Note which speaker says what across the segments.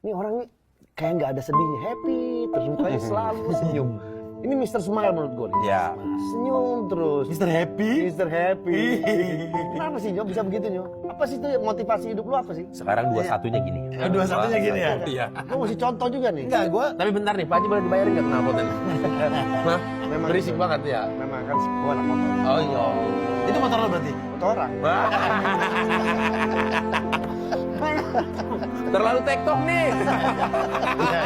Speaker 1: Ini orang nih kayak nggak ada sedihnya, happy terus mukanya selalu senyum. Ini Mr. Smile menurut gue.
Speaker 2: Ya.
Speaker 1: Senyum terus.
Speaker 3: Mr. Happy.
Speaker 1: Mr. Happy. Kenapa sih Nyo bisa begitu Nyo? Apa sih itu motivasi hidup lu apa sih?
Speaker 2: Sekarang 21-nya gini.
Speaker 3: Dua satunya gini ya.
Speaker 2: Iya.
Speaker 1: Lu mesti contoh juga nih.
Speaker 3: Enggak, gue
Speaker 2: Tapi bentar nih, Pak Haji boleh dibayarin nggak knalpotnya? Hah?
Speaker 1: Memang
Speaker 2: Berisik
Speaker 1: gitu.
Speaker 2: banget ya.
Speaker 1: Memang kan gua anak motor.
Speaker 2: Oh iya.
Speaker 3: itu motor lo berarti.
Speaker 1: Motor orang.
Speaker 2: Terlalu tektok nih.
Speaker 3: Iya.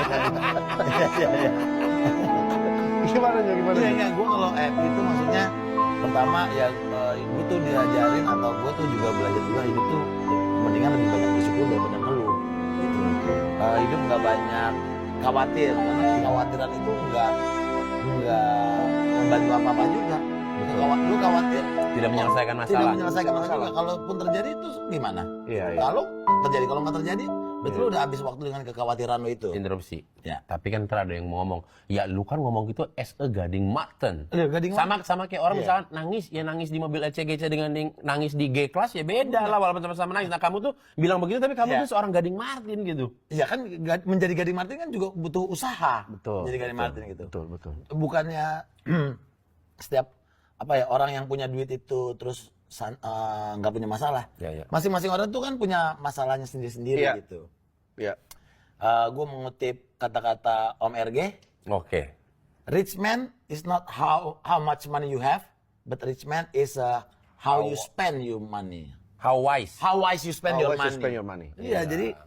Speaker 1: Gimana Nyo? Gimana?
Speaker 3: Iya, gue kalau happy itu maksudnya pertama ya gue tuh diajarin atau gue tuh juga belajar juga hidup tuh mendingan lebih banyak bersyukur daripada ngeluh gitu. Hidup nggak banyak khawatir karena kekhawatiran itu nggak membantu apa-apa juga. Lu khawatir
Speaker 2: Tidak menyelesaikan
Speaker 3: tidak
Speaker 2: masalah.
Speaker 3: menyelesaikan masalah juga. Kalaupun terjadi itu gimana?
Speaker 1: Iya, iya.
Speaker 3: Kalau terjadi, kalau nggak terjadi, berarti lu udah habis waktu dengan kekhawatiran lu itu.
Speaker 2: Interupsi.
Speaker 3: Ya.
Speaker 2: Tapi kan ntar ada yang mau ngomong, ya lu kan ngomong gitu as a Gading Martin.
Speaker 3: Iya, Gading
Speaker 2: Sama kayak orang
Speaker 3: Iya.
Speaker 2: misalkan nangis, ya nangis di mobil ECGC dengan nangis di G class ya beda lah walaupun sama-sama nangis. Nah kamu tuh bilang begitu tapi kamu
Speaker 3: Iya.
Speaker 2: tuh seorang Gading Martin gitu.
Speaker 3: Iya kan menjadi Gading Martin kan juga butuh usaha.
Speaker 1: Betul.
Speaker 3: Jadi Gading Martin gitu.
Speaker 1: Betul.
Speaker 3: Bukannya setiap apa ya orang yang punya duit itu terus nggak punya masalah.
Speaker 2: Iya.
Speaker 3: Masing-masing orang tuh kan punya masalahnya sendiri-sendiri
Speaker 1: Iya.
Speaker 3: gitu.
Speaker 1: Iya.
Speaker 3: Gue mengutip kata-kata Om RG,
Speaker 2: Oke.
Speaker 3: rich man is not how much money you have, but rich man is how you spend your money.
Speaker 2: How wise.
Speaker 3: How wise you spend your
Speaker 1: How wise
Speaker 3: money.
Speaker 1: you spend your money.
Speaker 3: Iya, jadi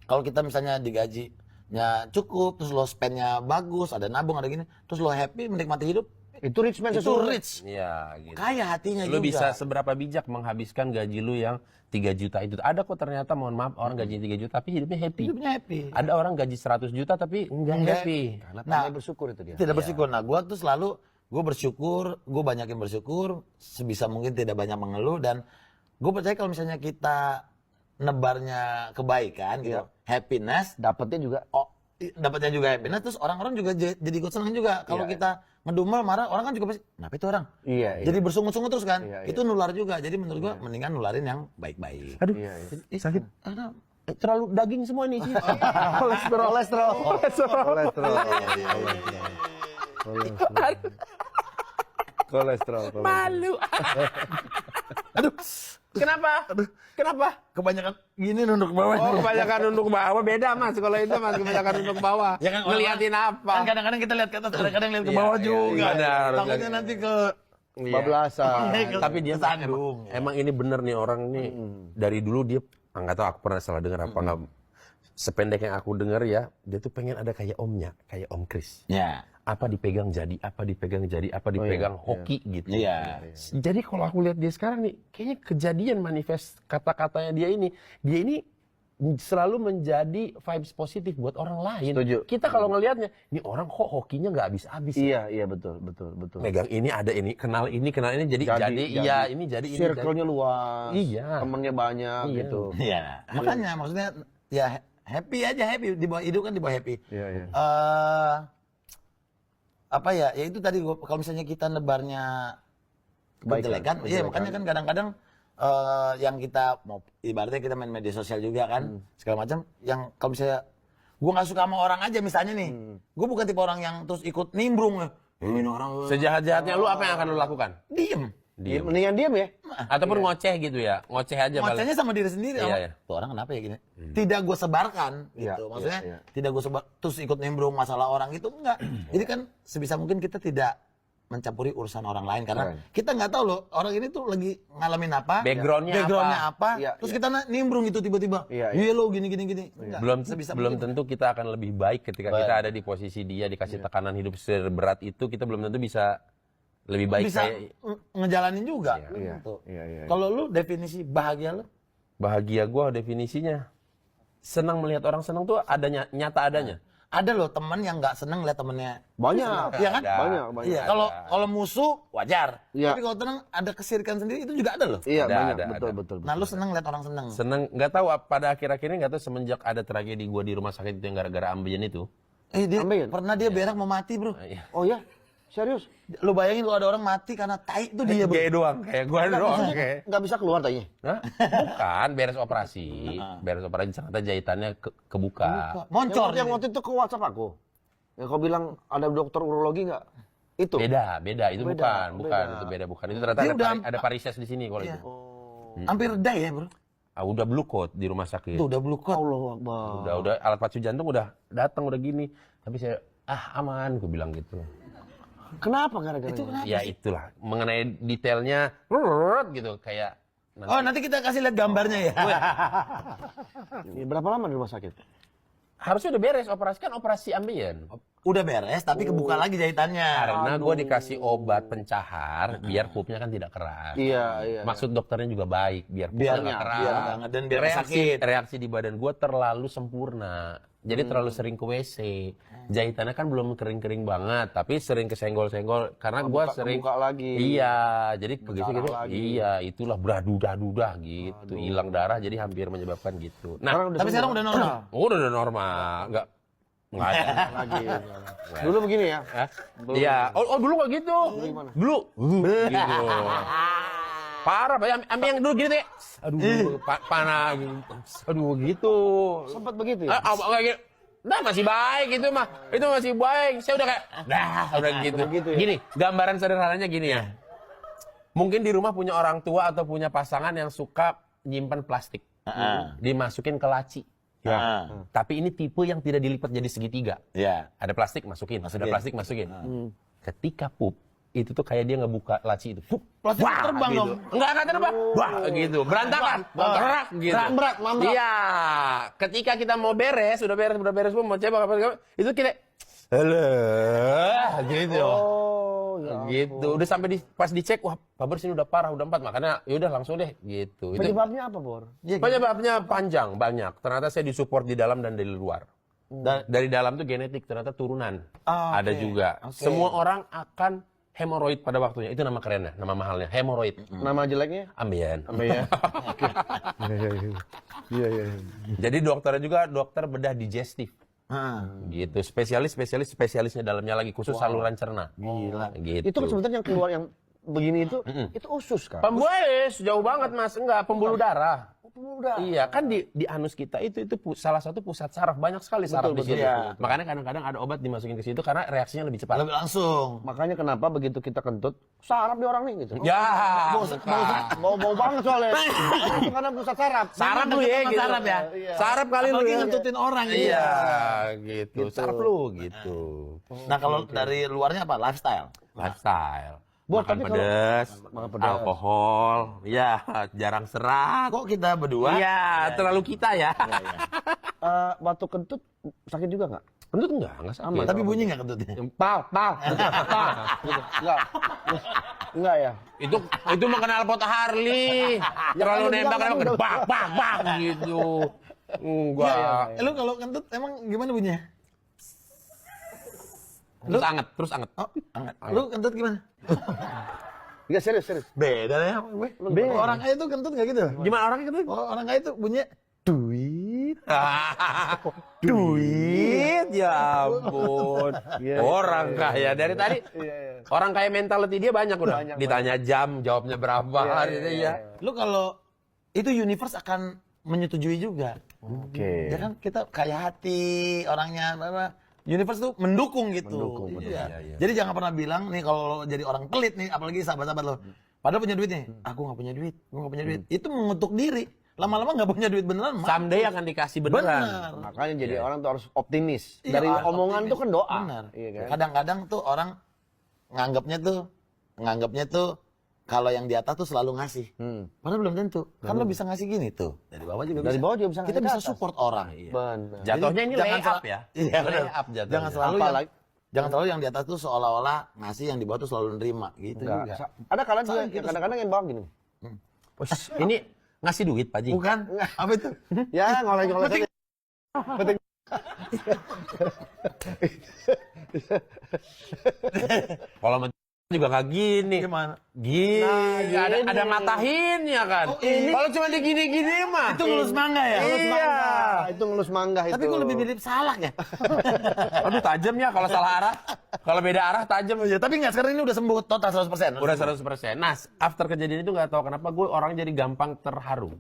Speaker 3: kalau kita misalnya digajinya cukup, terus lo spendnya bagus, ada nabung, ada gini, terus lo happy menikmati hidup,
Speaker 1: Itu rich man
Speaker 3: itu
Speaker 1: sesungguhnya.
Speaker 3: rich.
Speaker 2: Iya gitu.
Speaker 3: Kaya hatinya
Speaker 2: Lu
Speaker 3: juga.
Speaker 2: bisa seberapa bijak menghabiskan gaji lu yang 3 juta itu. Ada kok ternyata mohon maaf orang gaji 3 juta tapi hidupnya happy.
Speaker 3: hidupnya happy.
Speaker 2: Ada orang gaji 100 juta tapi enggak happy.
Speaker 1: Karena
Speaker 3: Nah,
Speaker 1: pandai bersyukur itu dia.
Speaker 3: Tidak bersyukur. Nah, gue tuh selalu gue bersyukur, gue banyakin bersyukur, sebisa mungkin tidak banyak mengeluh dan gue percaya kalau misalnya kita nebarnya kebaikan gitu, happiness,
Speaker 1: Dapatnya juga
Speaker 3: dapatnya juga happiness, terus orang-orang juga jadi ikut senang juga. Kalau kita ngedumel marah, orang kan juga pasti, kenapa itu orang?
Speaker 1: Iya.
Speaker 3: Jadi bersungut-sungut terus kan,
Speaker 1: Iya,
Speaker 3: itu nular juga. Jadi menurut gue mendingan nularin yang baik-baik.
Speaker 2: Aduh.
Speaker 1: Iya.
Speaker 2: Sakit. Terlalu daging semua nih.
Speaker 1: Kolesterol. Kolesterol.
Speaker 2: Malu. Aduh. Kenapa? Kenapa?
Speaker 3: Kebanyakan gini nunduk ke bawah.
Speaker 2: Oh, kebanyakan nunduk bawah beda Mas. Kalau itu Mas kebanyakan nunduk bawah.
Speaker 3: Ya kan,
Speaker 2: Ngeliatin apa?
Speaker 3: Kan kadang-kadang kita lihat ke atas, kadang-kadang lihat ke
Speaker 2: Iya,
Speaker 3: bawah
Speaker 2: iya,
Speaker 3: juga.
Speaker 2: iya, benar.
Speaker 3: Takutnya nanti ke
Speaker 1: Bablasan.
Speaker 2: Tapi dia
Speaker 3: Kesandung.
Speaker 2: emang ini bener nih orang nih dari dulu dia nggak tahu aku pernah salah dengar apa nggak. Sependek yang aku dengar ya, dia tuh pengen ada kayak omnya, kayak Om Kris.
Speaker 3: Ya.
Speaker 2: Apa dipegang jadi, apa dipegang jadi, apa dipegang hoki gitu.
Speaker 3: Iya.
Speaker 2: Jadi kalau aku lihat dia sekarang nih, kayaknya kejadian manifest kata-katanya dia ini selalu menjadi vibes positif buat orang lain.
Speaker 1: Setuju.
Speaker 2: Kita kalau ngelihatnya, ini orang kok hokinya nggak habis-habis.
Speaker 1: Iya, betul.
Speaker 2: Megang ini ada ini, kenal ini jadi iya, ini jadi ini.
Speaker 1: Circle-nya luas.
Speaker 2: Iya.
Speaker 1: Temennya banyak
Speaker 2: Iya.
Speaker 1: gitu.
Speaker 3: Iya. Makanya maksudnya ya happy aja, happy di bawah hidup kan, di bawah happy.
Speaker 1: Iya.
Speaker 3: Apa ya? Ya itu tadi kalau misalnya kita nebarnya kejelekan, iya makanya kan kadang-kadang yang kita mau ibaratnya kita main media sosial juga kan segala macam, yang kalau misalnya gue nggak suka sama orang aja misalnya nih, gue bukan tipe orang yang terus ikut nimbrung ya. Ini orang
Speaker 2: Sejahat-jahatnya lu apa yang akan lu lakukan?
Speaker 3: diem.
Speaker 1: Mendingan diam ya.
Speaker 2: Ataupun ngoceh gitu ya, ngoceh aja paling.
Speaker 3: Ngocehnya sama diri sendiri.
Speaker 2: Iya,
Speaker 3: sama,
Speaker 2: iya.
Speaker 3: tuh orang kenapa ya gini? Tidak gue sebarkan
Speaker 1: Iya,
Speaker 3: gitu. Maksudnya
Speaker 1: iya.
Speaker 3: tidak gue sebar terus ikut nimbrung masalah orang itu enggak. Jadi kan sebisa mungkin kita tidak mencampuri urusan orang lain karena kita nggak tahu loh orang ini tuh lagi ngalamin apa,
Speaker 2: Backgroundnya
Speaker 3: apa,
Speaker 1: Iya,
Speaker 3: terus kita nimbrung itu tiba-tiba,
Speaker 1: Iya.
Speaker 3: lo gini. Enggak.
Speaker 2: belum
Speaker 3: Sebisa
Speaker 2: belum
Speaker 3: mungkin.
Speaker 2: tentu kita akan lebih baik ketika kita ada di posisi dia, dikasih tekanan hidup seberat itu, kita belum tentu bisa lebih baik.
Speaker 3: bisa
Speaker 2: kayak
Speaker 3: ngejalanin juga.
Speaker 1: Iya.
Speaker 3: Tuh.
Speaker 1: Iya.
Speaker 3: Kalau lu definisi bahagia lu?
Speaker 2: bahagia gua definisinya senang melihat orang senang tuh adanya, nyata adanya.
Speaker 3: Ada loh teman yang nggak seneng lihat temennya.
Speaker 1: Banyak.
Speaker 3: Iya kan?
Speaker 2: Ada.
Speaker 1: Banyak.
Speaker 3: Iya,
Speaker 2: Ada.
Speaker 3: kalau musuh wajar.
Speaker 1: Iya.
Speaker 3: Tapi kalau tenang ada kesirikan sendiri itu juga ada loh.
Speaker 1: Iya,
Speaker 2: Ada,
Speaker 1: banyak.
Speaker 2: ada.
Speaker 1: Betul.
Speaker 3: Nah, lu seneng lihat orang seneng.
Speaker 2: Seneng, nggak tahu pada akhir-akhir ini nggak tahu semenjak ada tragedi gua di rumah sakit itu yang gara-gara ambeien itu.
Speaker 3: Dia
Speaker 1: Ambeien?
Speaker 3: pernah dia berak mau mati, Bro.
Speaker 2: Iya.
Speaker 1: Oh ya? Serius?
Speaker 3: Lu bayangin kalau ada orang mati karena tai itu dia, Bro.
Speaker 2: Kayak doang, kayak gua doang kayak.
Speaker 1: Nggak bisa keluar tanya.
Speaker 2: Hah? Bukan, beres operasi. Beres operasi ternyata jahitannya kebuka.
Speaker 3: Moncor.
Speaker 1: Yang waktu itu ke WhatsApp aku. Yang kau bilang ada dokter urologi nggak? Itu.
Speaker 2: Beda. Itu
Speaker 1: Beda,
Speaker 2: bukan.
Speaker 1: beda.
Speaker 2: Itu beda, bukan. Itu ternyata
Speaker 3: Dia
Speaker 2: ada varises di sini kalau
Speaker 3: Iya.
Speaker 2: itu.
Speaker 3: Hampir die ya, Bro.
Speaker 2: Udah blue coat di rumah sakit.
Speaker 3: Itu udah blue coat.
Speaker 1: Allah Akbar.
Speaker 2: Udah alat pacu jantung udah datang udah gini. Tapi saya aman, gue bilang gitu.
Speaker 1: Kenapa gara-gara
Speaker 3: Itu
Speaker 1: ini?
Speaker 3: kenapa?
Speaker 2: Ya itulah mengenai detailnya gitu kayak
Speaker 3: Oh, nanti kita kasih lihat gambarnya ya.
Speaker 1: Ini berapa lama di rumah sakit?
Speaker 2: harusnya udah beres operasi kan operasi ambien.
Speaker 3: Udah beres tapi kebuka lagi jahitannya.
Speaker 2: Karena gue dikasih obat pencahar biar pupnya kan tidak keras.
Speaker 1: Iya.
Speaker 2: Maksud dokternya juga baik biar
Speaker 3: Biar
Speaker 2: pupnya nggak keras.
Speaker 3: biar banget dan biar sakit.
Speaker 2: reaksi di badan gue terlalu sempurna. Jadi terlalu sering ke WC. Jahitannya kan belum kering-kering banget, tapi sering kesenggol-senggol karena gue sering
Speaker 1: buka lagi.
Speaker 2: Iya, jadi begitu gitu.
Speaker 1: lagi.
Speaker 2: Iya, itulah berdudah-dudah gitu. Hilang darah jadi hampir menyebabkan gitu. Nah,
Speaker 3: Tapi sekarang udah normal.
Speaker 2: udah normal. Enggak ada.
Speaker 1: lagi. Dulu begini ya.
Speaker 2: Hah? Iya. Oh, dulu nggak gitu. Dulu. Gitu. Parah, Pak. Ambil yang dulu gitu deh. Aduh, panah. Aduh, gitu.
Speaker 1: Sempat begitu ya?
Speaker 2: Kayak gitu. Nah, masih baik itu mah. Itu masih baik. Saya udah kayak, udah gitu.
Speaker 1: Begitu ya?
Speaker 2: Gini, gambaran sederhananya gini ya. Mungkin di rumah punya orang tua atau punya pasangan yang suka nyimpan plastik. Dimasukin ke laci.
Speaker 3: Ya.
Speaker 2: Tapi ini tipe yang tidak dilipat jadi segitiga.
Speaker 3: Ya.
Speaker 2: Ada plastik masukin, ada plastik masukin. Ketika pup, itu tuh kayak dia ngebuka laci itu. Pup,
Speaker 3: Plastik terbang
Speaker 2: gitu.
Speaker 3: dong.
Speaker 2: Enggak terbang. Wah, gitu. Berantakan. Berak gitu.
Speaker 1: Berat, mantap.
Speaker 2: Iya. Ketika kita mau beres, udah beres, mau cebok apa itu kita alah gitu.
Speaker 1: Oh, ya.
Speaker 2: Gitu. Udah sampai pas dicek, wah, Pak Bor sini udah parah, udah 4. Makanya yaudah langsung deh gitu. Itu
Speaker 1: Penyebabnya apa, Bor?
Speaker 2: penyebabnya panjang, banyak. Ternyata saya disupport di dalam dan dari luar. Dari dalam tuh genetik, ternyata turunan. Ada juga. Semua orang akan hemoroid pada waktunya. Itu nama kerennya, nama mahalnya. Hemoroid.
Speaker 1: Nama jeleknya?
Speaker 2: Ambien.
Speaker 1: Ya. Iya.
Speaker 2: Jadi dokternya juga dokter bedah digestif. Gitu. Spesialisnya dalamnya lagi. Khusus saluran cerna.
Speaker 3: Gila.
Speaker 2: Gitu.
Speaker 1: Itu kan sebenarnya yang keluar yang begini itu usus kan?
Speaker 2: Pembulis, jauh banget mas. Enggak, pembuluh darah.
Speaker 1: Udah.
Speaker 2: Iya, kan di anus kita itu salah satu pusat saraf. Banyak sekali saraf di situ.
Speaker 3: iya.
Speaker 2: Makanya kadang-kadang ada obat dimasukin ke situ karena reaksinya lebih cepat.
Speaker 3: Lebih langsung.
Speaker 1: Makanya kenapa begitu kita kentut, saraf di orang nih gitu.
Speaker 2: Ya,
Speaker 1: Bau banget soalnya. Itu karena pusat saraf.
Speaker 2: saraf lu ya, gitu.
Speaker 3: saraf ya?
Speaker 1: Iya.
Speaker 2: Saraf kali lu
Speaker 3: Apalagi
Speaker 2: ya.
Speaker 3: ngentutin orang ya.
Speaker 2: Iya, gitu. Saraf lu gitu.
Speaker 3: Nah, kalau dari luarnya apa? Lifestyle.
Speaker 2: Lifestyle.
Speaker 1: Buat,
Speaker 2: Makan
Speaker 1: tapi kalau-
Speaker 2: pedas,
Speaker 1: Makan pedas.
Speaker 2: alkohol, ya jarang serat.
Speaker 3: Kok kita berdua?
Speaker 2: Iya, terlalu kita ya.
Speaker 1: Waktu kentut sakit juga nggak?
Speaker 2: Kentut enggak sakit.
Speaker 3: Tapi bunyi nggak kentutnya?
Speaker 1: Pal. Enggak ya?
Speaker 2: Itu mah kenal pot Harley. Terlalu
Speaker 1: kan
Speaker 2: nembak
Speaker 1: bilang
Speaker 2: kan
Speaker 1: udah-
Speaker 2: bak gitu. Enggak.
Speaker 3: Lu kalau kentut emang gimana bunyinya?
Speaker 2: Terus anget.
Speaker 3: Oh, anget. Lu kentut gimana?
Speaker 1: Enggak serius.
Speaker 3: Beda ya.
Speaker 1: Beda.
Speaker 3: Orang kaya itu kentut nggak gitu?
Speaker 2: Gimana orangnya kentut?
Speaker 3: Oh, orang kaya itu bunyinya duit.
Speaker 2: Duit, ya ampun. Orang kaya dari tadi. Orang kaya mentality dia banyak udah. Ditanya jam, jawabnya berapa. Ya.
Speaker 3: Lu kalau itu universe akan menyetujui juga.
Speaker 1: Oke.
Speaker 3: Ya kan kita kaya hati orangnya apa? Universe tuh mendukung gitu.
Speaker 1: Mendukung, betul.
Speaker 3: Iya. Jadi jangan pernah bilang nih kalau lo jadi orang pelit nih, apalagi sahabat-sahabat lo. Padahal punya duit nih, aku nggak punya duit, gue nggak punya duit. Itu mengutuk diri. Lama-lama nggak punya duit beneran.
Speaker 2: Someday akan dikasih beneran.
Speaker 3: Benar.
Speaker 1: Makanya jadi orang tuh harus optimis.
Speaker 3: Iya,
Speaker 1: Dari
Speaker 3: harus
Speaker 1: omongan
Speaker 3: optimis.
Speaker 1: tuh kan doa.
Speaker 3: Benar.
Speaker 1: Iya kan?
Speaker 3: Kadang-kadang tuh orang nganggapnya tuh kalau yang di atas tuh selalu ngasih. Padahal belum tentu. Kan lo bisa ngasih gini tuh. Dari bawah juga
Speaker 1: Dari
Speaker 3: bisa.
Speaker 1: bawah juga bisa
Speaker 3: Kita
Speaker 1: ngasih
Speaker 3: bisa
Speaker 1: ke atas.
Speaker 3: support orang.
Speaker 1: Benar.
Speaker 2: Jatuhnya ini
Speaker 3: Jangan
Speaker 2: lay up ya.
Speaker 3: Iya, benar.
Speaker 2: Lay up jatuhnya.
Speaker 3: Jangan selalu yang di atas tuh seolah-olah ngasih, yang di bawah tuh selalu nerima gitu.
Speaker 1: Enggak.
Speaker 3: juga.
Speaker 1: Ada kalanya juga,
Speaker 3: Kita
Speaker 1: kadang-kadang yang bawah gini.
Speaker 2: Ini ngasih duit, Pak Ji.
Speaker 3: Bukan? Apa itu?
Speaker 1: Ya, ngoleh-ngoleh saja.
Speaker 2: Kalau juga nggak gini.
Speaker 3: Gimana?
Speaker 2: Gini, ada matahinnya kan. Kalau cuma digini-gini mah.
Speaker 3: Itu ngelus mangga ya?
Speaker 2: Iya.
Speaker 1: Itu ngelus mangga itu.
Speaker 3: Tapi gue lebih mirip salak ya.
Speaker 2: Aduh tajam ya kalau salah arah. Kalau beda arah tajam aja.
Speaker 3: Ya, tapi nggak, sekarang ini udah sembuh total 100%.
Speaker 2: Udah 100%. Nah, after kejadian itu nggak tahu kenapa gue orang jadi gampang terharu.